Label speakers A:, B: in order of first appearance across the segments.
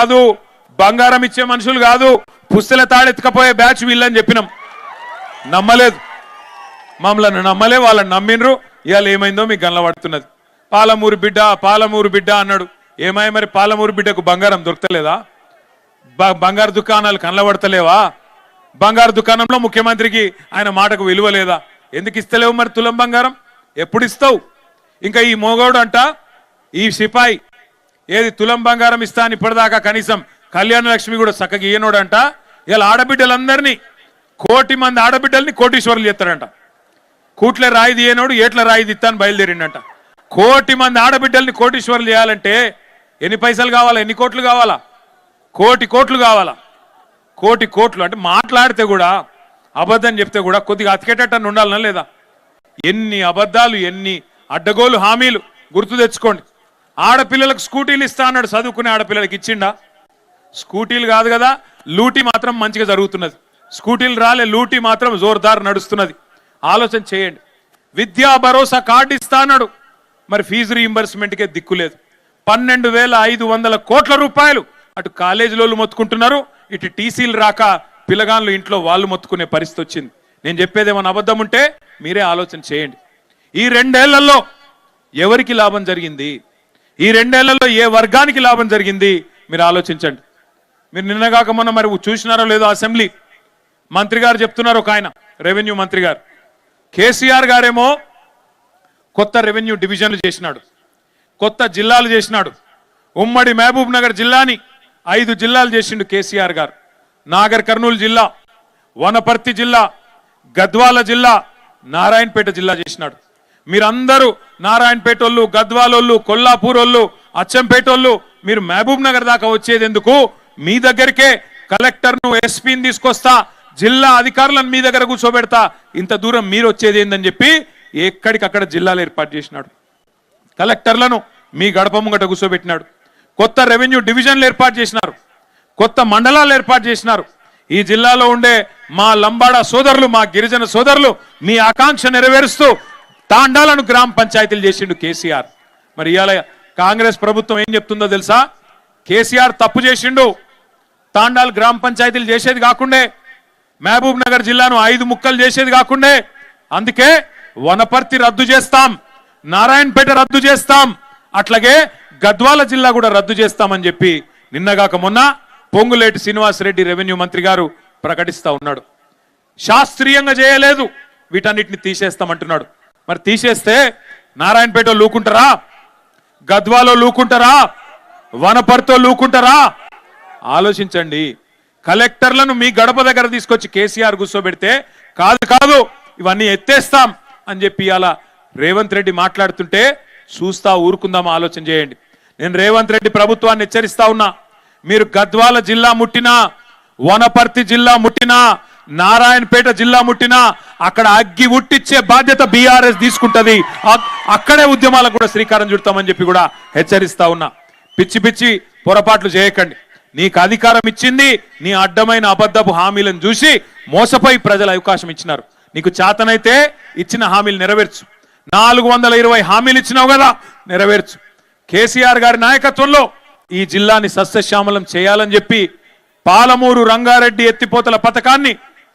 A: కాదు, బంగారం ఇచ్చే మనుషులు కాదు, పుస్తల తాడెత్తుకపోయే బ్యాచ్ వీళ్ళని చెప్పినాం. నమ్మలేదు, మమ్మల్ని నమ్మలే, వాళ్ళని నమ్మినరు. ఇవాళ ఏమైందో మీకు గనపడుతున్నది. పాలమూరు బిడ్డ అన్నాడు. ఏమై మరి పాలమూరు బిడ్డకు బంగారం దొరకలేదా? బంగారు దుకాణాలు కనబడతలేవా? బంగారు దుకాణంలో ముఖ్యమంత్రికి ఆయన మాటకు విలువ లేదా? ఎందుకు ఇస్తలేవు మరి తులం బంగారం? ఎప్పుడు ఇస్తావు? ఇంకా ఈ మోగోడు అంట, ఈ సిపాయి ఏది తులం బంగారం ఇస్తా అని ఇప్పటిదాకా కనీసం కళ్యాణ లక్ష్మి కూడా చక్కగా ఇయ్యనోడంట. ఇలా ఆడబిడ్డలందరినీ 1 కోటి మంది ఆడబిడ్డల్ని కోటీశ్వరులు చేస్తాడంట. కూట్లే రాయి తీయనోడు ఏట్ల రాయి తీస్తాను బయలుదేరిండంట. 1 కోటి మంది ఆడబిడ్డల్ని కోటీశ్వరులు చేయాలంటే ఎన్ని పైసలు కావాలా? ఎన్ని కోట్లు కావాలా? 1 కోటి కావాలా? 1 కోటి అంటే మాట్లాడితే కూడా అబద్ధం చెప్తే కూడా కొద్దిగా అతికేటట్టు ఉండాలనా లేదా? ఎన్ని అబద్ధాలు, ఎన్ని అడ్డగోలు హామీలు గుర్తు తెచ్చుకోండి. ఆడపిల్లలకు స్కూటీలు ఇస్తా అన్నాడు, చదువుకునే ఆడపిల్లలకి ఇచ్చిండా? స్కూటీలు కాదు కదా, లూటీ మాత్రం మంచిగా జరుగుతున్నది. స్కూటీలు రాలే, లూటీ మాత్రం జోర్దార్ నడుస్తున్నది. ఆలోచన చేయండి. విద్యా భరోసా కార్డు ఇస్తా అన్నాడు, మరి ఫీజు రీయింబర్స్మెంట్కే దిక్కులేదు. 12,500 కోట్ల రూపాయలు అటు కాలేజీలోళ్ళు మొత్తుకుంటున్నారు, ఇటు టీసీలు రాక పిల్లగాళ్ళు ఇంట్లో వాళ్ళు మొత్తుకునే పరిస్థితి వచ్చింది. నేను చెప్పేదేమన్నా అబద్ధం ఉంటే మీరే ఆలోచన చేయండి. ఈ 2 ఏళ్లలో ఎవరికి లాభం జరిగింది? ఈ 2 ఏళ్లలో ఏ వర్గానికి లాభం జరిగింది? మీరు ఆలోచించండి. మీరు నిన్నగాక మొన్న మరి చూసినారో లేదో, అసెంబ్లీ మంత్రి గారు చెప్తున్నారు, ఒక ఆయన రెవెన్యూ మంత్రి గారు, కేసీఆర్ గారేమో కొత్త రెవెన్యూ డివిజన్లు చేసినాడు, కొత్త జిల్లాలు చేసినాడు. ఉమ్మడి మహబూబ్ నగర్ జిల్లాని 5 జిల్లాలు చేసిండు కేసీఆర్ గారు. నాగర్ కర్నూలు జిల్లా, వనపర్తి జిల్లా, గద్వాల జిల్లా, నారాయణపేట జిల్లా చేసినాడు. మీరందరూ నారాయణపేట వాళ్ళు, గద్వాలోళ్ళు, కొల్లాపూర్ వాళ్ళు, అచ్చంపేట వాళ్ళు, మీరు మహబూబ్ నగర్ దాకా వచ్చేది ఎందుకు? మీ దగ్గరికే కలెక్టర్ను, ఎస్పీని తీసుకొస్తా, జిల్లా అధికారులను మీ దగ్గర కూర్చోబెడతా, ఇంత దూరం మీరు వచ్చేది ఏందని చెప్పి ఎక్కడికక్కడ జిల్లాలు ఏర్పాటు చేసినాడు. కలెక్టర్లను మీ గడప ముంగట కూర్చోబెట్టినాడు. కొత్త రెవెన్యూ డివిజన్లు ఏర్పాటు చేసినారు, కొత్త మండలాలు ఏర్పాటు చేసినారు. ఈ జిల్లాలో ఉండే మా లంబాడ సోదరులు, మా గిరిజన సోదరులు మీ ఆకాంక్ష నెరవేరుస్తూ తాండాలను గ్రామ పంచాయతీలు చేసిండు కేసీఆర్. మరి ఇవాళ కాంగ్రెస్ ప్రభుత్వం ఏం చెప్తుందో తెలుసా? కేసీఆర్ తప్పు చేసిండు, తాండాలు గ్రామ పంచాయతీలు చేసేది కాకుండే, మహబూబ్ నగర్ జిల్లాను 5 ముక్కలు చేసేది కాకుండే, అందుకే వనపర్తి రద్దు చేస్తాం, నారాయణపేట రద్దు చేస్తాం, అట్లాగే గద్వాల జిల్లా కూడా రద్దు చేస్తామని చెప్పి నిన్నగాక మొన్న పొంగులేటి శ్రీనివాసరెడ్డి రెవెన్యూ మంత్రి గారు ప్రకటిస్తా ఉన్నాడు. శాస్త్రీయంగా చేయలేదు, వీటన్నిటిని తీసేస్తామంటున్నాడు. మరి తీసేస్తే నారాయణపేట లూకుంటారా? గద్వాలో లూకుంటారా? వనపర్తితో లూకుంటారా? ఆలోచించండి. కలెక్టర్లను మీ గడప దగ్గర తీసుకొచ్చి కేసీఆర్ కూర్చోబెడితే కాదు ఇవన్నీ ఎత్తేస్తాం అని చెప్పి అలా రేవంత్ రెడ్డి మాట్లాడుతుంటే చూస్తా ఊరుకుందామా? ఆలోచన చేయండి. నేను రేవంత్ రెడ్డి ప్రభుత్వాన్ని హెచ్చరిస్తా ఉన్నా, మీరు గద్వాల జిల్లా ముట్టినా, వనపర్తి జిల్లా ముట్టినా, నారాయణపేట జిల్లా ముట్టినా అక్కడ అగ్గి ఉట్టిచ్చే బాధ్యత బీఆర్ఎస్ తీసుకుంటది. అక్కడే ఉద్యమాలకు కూడా శ్రీకారం చుడతామని చెప్పి కూడా హెచ్చరిస్తా ఉన్నా. పిచ్చి పొరపాట్లు చేయకండి. నీకు అధికారం ఇచ్చింది నీ అడ్డమైన అబద్ధపు హామీలను చూసి మోసపోయి ప్రజలు అవకాశం ఇచ్చినారు. నీకు చేతనైతే ఇచ్చిన హామీలు నెరవేర్చు. 420 హామీలు ఇచ్చినావు కదా, నెరవేర్చు. కేసీఆర్ గారి నాయకత్వంలో ఈ జిల్లాని సస్యశ్యామలం చేయాలని చెప్పి పాలమూరు రంగారెడ్డి ఎత్తిపోతల పథకాన్ని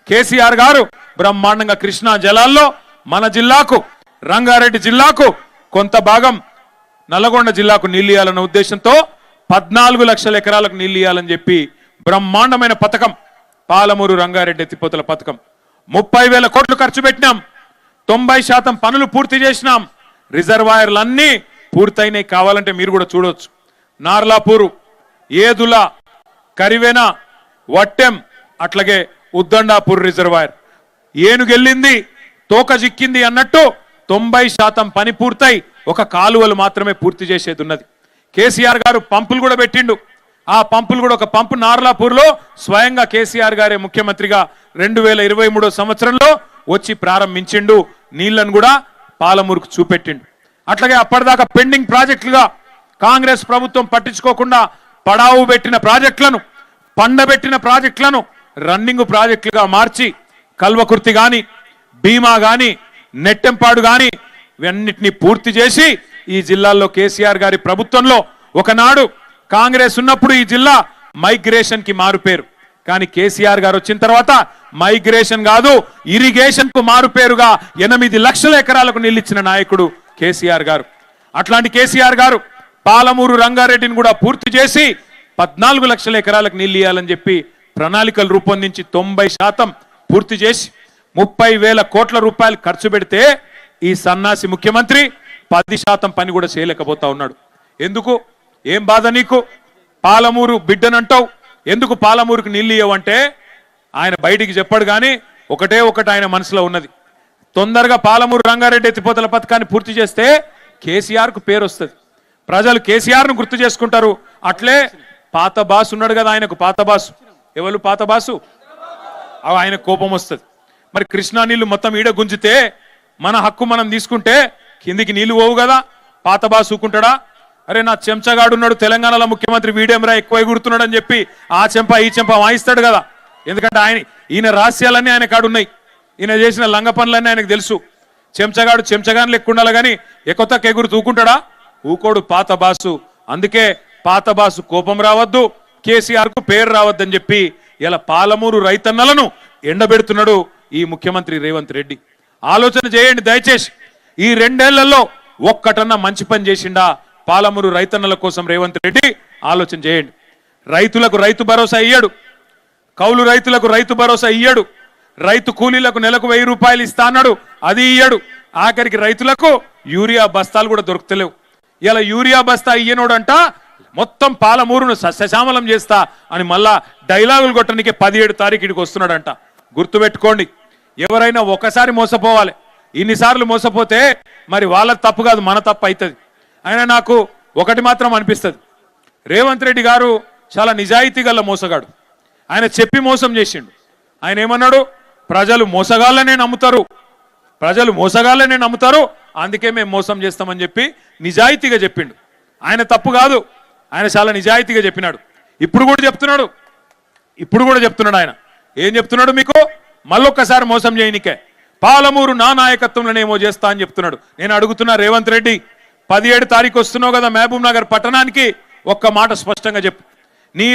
A: కేసీఆర్ గారు బ్రహ్మాండంగా కృష్ణా జలాల్లో మన జిల్లాకు, రంగారెడ్డి జిల్లాకు, కొంత భాగం నల్గొండ జిల్లాకు నీళ్లు ఇవ్వాలన్న ఉద్దేశంతో 14 లక్షల ఎకరాలకు నీళ్లు ఇవ్వాలని చెప్పి బ్రహ్మాండమైన పథకం పాలమూరు రంగారెడ్డి ఎత్తిపోతల పథకం. 30,000 కోట్లు ఖర్చు పెట్టినాం, 90% పనులు పూర్తి చేసినాం. రిజర్వాయర్లన్నీ పూర్తయినాయి. కావాలంటే మీరు కూడా చూడొచ్చు. నార్లాపూరు, ఏదుల, కరివెన, వట్టెం, అట్లాగే ఉద్దండాపూర్ రిజర్వాయర్ ఏనుగెళ్ళింది తోక జిక్కింది అన్నట్టు 90% పని పూర్తయి ఒక కాలువలు మాత్రమే పూర్తి చేసేది ఉన్నది. కేసీఆర్ గారు పంపులు కూడా పెట్టిండు. ఆ పంపులు కూడా, ఒక పంపు నార్లాపూర్లో స్వయంగా కేసీఆర్ గారే ముఖ్యమంత్రిగా 2023 సంవత్సరంలో వచ్చి ప్రారంభించిండు. నీళ్లను కూడా పాలమూరుకు చూపెట్టిండు. అట్లాగే అప్పటిదాకా పెండింగ్ ప్రాజెక్టులుగా కాంగ్రెస్ ప్రభుత్వం పట్టించుకోకుండా పడావు పెట్టిన ప్రాజెక్టులను, పండబెట్టిన ప్రాజెక్టులను రన్నింగ్ ప్రాజెక్టులుగా మార్చి కల్వకుర్తి గాని, భీమా గాని, నెట్టెంపాడు గాని ఇవన్నిటిని పూర్తి చేసి ఈ జిల్లాల్లో కేసీఆర్ గారి ప్రభుత్వంలో, ఒకనాడు కాంగ్రెస్ ఉన్నప్పుడు ఈ జిల్లా మైగ్రేషన్ కి మారు పేరు. కానీ కేసీఆర్ గారు వచ్చిన తర్వాత మైగ్రేషన్ కాదు, ఇరిగేషన్ కు మారు పేరుగా 8 లక్షల ఎకరాలకు నీళ్ళిచ్చిన నాయకుడు కేసీఆర్ గారు. అట్లాంటి కేసీఆర్ గారు పాలమూరు రంగారెడ్డిని కూడా పూర్తి చేసి 14 లక్షల ఎకరాలకు నీళ్ళు ఇవ్వాలని చెప్పి ప్రణాళికలు రూపొందించి 90% పూర్తి చేసి 30,000 కోట్ల రూపాయలు ఖర్చు పెడితే ఈ సన్నాసి ముఖ్యమంత్రి 10% పని కూడా చేయలేకపోతా ఉన్నాడు. ఎందుకు? ఏం బాధ నీకు? పాలమూరు బిడ్డనంటావు, ఎందుకు పాలమూరుకు నీళ్ళు ఇవ్వమంటే ఆయన బయటికి చెప్పాడు. కానీ ఒకటే ఒకటి ఆయన మనసులో ఉన్నది, తొందరగా పాలమూరు రంగారెడ్డి ఎత్తిపోతల పథకాన్ని పూర్తి చేస్తే కేసీఆర్ కు పేరు వస్తుంది, ప్రజలు కేసీఆర్ ను గుర్తు చేసుకుంటారు. అట్లే పాత బాసు ఉన్నాడు కదా ఆయనకు, పాత బాసు ఎవరు? పాత బాసు. ఆయన కోపం వస్తుంది. మరి కృష్ణా నీళ్లు మొత్తం ఈడ గుంజితే మన హక్కు మనం తీసుకుంటే కిందికి నీళ్లు పోవు కదా, పాత బాసు ఊకుంటాడా? అరే నా చెంచగాడున్నాడు తెలంగాణలో ముఖ్యమంత్రి, వీడేమరా ఎక్కువ ఎగురుతున్నాడు అని చెప్పి ఆ చెంప ఈ చెంప వాయిస్తాడు కదా. ఎందుకంటే ఈయన రహస్యాలన్నీ ఆయన కాడున్నాయి, ఈయన చేసిన లంగ పనులన్నీ ఆయనకు తెలుసు. చెంచగాడు చెంచగాని లెక్క ఉండాలి కానీ ఎక్కువ ఎగురు తూకుంటాడా? ఊకోడు పాత బాసు. అందుకే పాత బాసు కోపం రావద్దు, కేసీఆర్ కు పేరు రావద్దని చెప్పి ఇలా పాలమూరు రైతన్నలను ఎండబెడుతున్నాడు ఈ ముఖ్యమంత్రి రేవంత్ రెడ్డి. ఆలోచన చేయండి దయచేసి, ఈ 2 ఏళ్లలో ఒక్కటన్నా మంచి పని చేసిండా పాలమూరు రైతన్నల కోసం రేవంత్ రెడ్డి? ఆలోచన చేయండి. రైతులకు రైతు భరోసా ఇయ్యాడు, కౌలు రైతులకు రైతు భరోసా ఇయ్యాడు, రైతు కూలీలకు నెలకు 1000 రూపాయలు ఇస్తా అన్నాడు, అది ఇయ్యాడు. ఆఖరికి రైతులకు యూరియా బస్తాలు కూడా దొరుకుతలేవు. ఇలా యూరియా బస్తా ఇయ్యనోడంట మొత్తం పాలమూరును సస్యశ్యామలం చేస్తా అని మళ్ళా డైలాగులు కొట్టడానికి 17 తారీఖు ఇడికి వస్తున్నాడంట. గుర్తుపెట్టుకోండి, ఎవరైనా ఒకసారి మోసపోవాలి, ఇన్నిసార్లు మోసపోతే మరి వాళ్ళ తప్పు కాదు మన తప్పు అవుతుంది. ఆయన నాకు ఒకటి మాత్రం అనిపిస్తుంది, రేవంత్ రెడ్డి గారు చాలా నిజాయితీ గల మోసగాడు. ఆయన చెప్పి మోసం చేసిండు. ఆయన ఏమన్నాడు? ప్రజలు మోసగాళ్ళనే నమ్ముతారు, ప్రజలు మోసగాళ్ళనే నమ్ముతారు, అందుకే మేము మోసం చేస్తామని చెప్పి నిజాయితీగా చెప్పిండు. ఆయన తప్పు కాదు, ఆయన చాలా నిజాయితీగా చెప్పినాడు. ఇప్పుడు కూడా చెప్తున్నాడు ఆయన. ఏం చెప్తున్నాడు మీకు? మళ్ళొక్కసారి మోసం చేయనికే పాలమూరు నా నాయకత్వంలోనేమో చేస్తా అని చెప్తున్నాడు. నేను అడుగుతున్నా రేవంత్ రెడ్డి, 17 తారీఖు వస్తున్నావు కదా మహబూబ్ నగర్ పట్టణానికి, ఒక్క మాట స్పష్టంగా చెప్పు. నీ